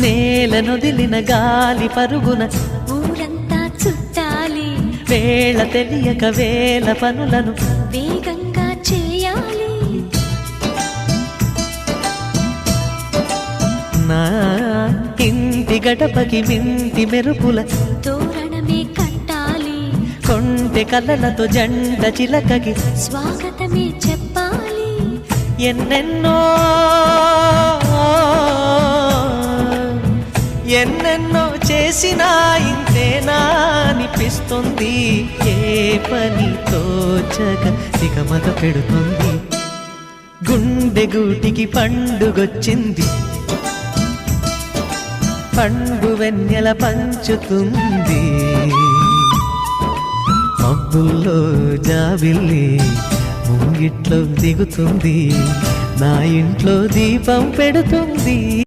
నేలనొదిలిన గాలి పరుగున ఊరంతా చుట్టాలి, వేళ తెలియక వేల పనులను వేగంగా చేయాలి. నా ఇంటి గడపకి వింటి మెరుపుల తోరణమే కట్టాలి, కొంటె కలలతో జంట చిలకకి స్వాగతమే చెప్పాలి. ఎన్నెన్నో ఎన్నెన్నో చేసినా ఇంతేనా అనిపిస్తుంది. ఏ పని తోచక దిగమగ పెడుతుంది. గుండె గూటికి పండుగొచ్చింది, పండు వెన్నెల పంచుతుంది. మబ్బుల్లో జాబిల్లి ముంగిట్లో దిగుతుంది, నా ఇంట్లో దీపం పెడుతుంది.